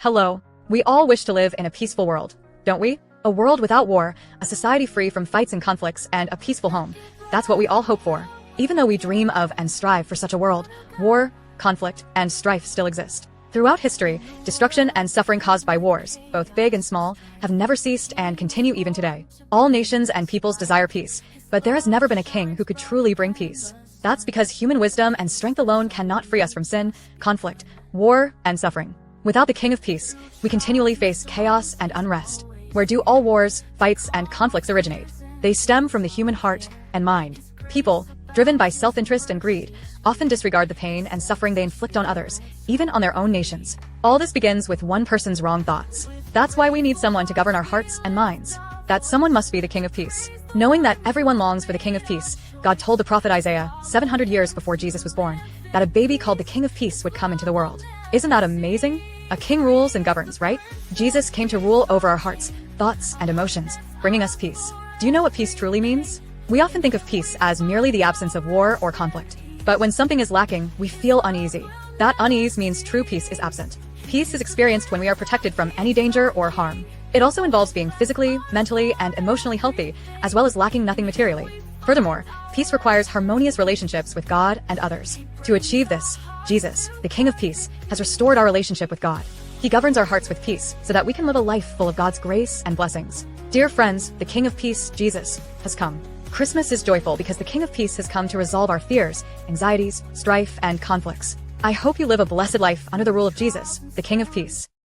Hello. We all wish to live in a peaceful world, don't we? A world without war, a society free from fights and conflicts, and a peaceful home. That's what we all hope for. Even though we dream of and strive for such a world, war, conflict, and strife still exist. Throughout history, destruction and suffering caused by wars, both big and small, have never ceased and continue even today. All nations and peoples desire peace, but there has never been a king who could truly bring peace. That's because human wisdom and strength alone cannot free us from sin, conflict, war, and suffering. Without the King of Peace, we continually face chaos and unrest. Where do all wars, fights, and conflicts originate? They stem from the human heart and mind. People, driven by self-interest and greed, often disregard the pain and suffering they inflict on others, even on their own nations. All this begins with one person's wrong thoughts. That's why we need someone to govern our hearts and minds. That someone must be the King of Peace. Knowing that everyone longs for the King of Peace, God told the prophet Isaiah, 700 years before Jesus was born, that a baby called the King of Peace would come into the world. Isn't that amazing? A king rules and governs, right? Jesus came to rule over our hearts, thoughts, and emotions, bringing us peace. Do you know what peace truly means? We often think of peace as merely the absence of war or conflict. But when something is lacking, we feel uneasy. That unease means true peace is absent. Peace is experienced when we are protected from any danger or harm. It also involves being physically, mentally, and emotionally healthy, as well as lacking nothing materially. Furthermore, peace requires harmonious relationships with God and others. To achieve this, Jesus, the King of Peace, has restored our relationship with God. He governs our hearts with peace so that we can live a life full of God's grace and blessings. Dear friends, the King of Peace, Jesus, has come. Christmas is joyful because the King of Peace has come to resolve our fears, anxieties, strife, and conflicts. I hope you live a blessed life under the rule of Jesus, the King of Peace.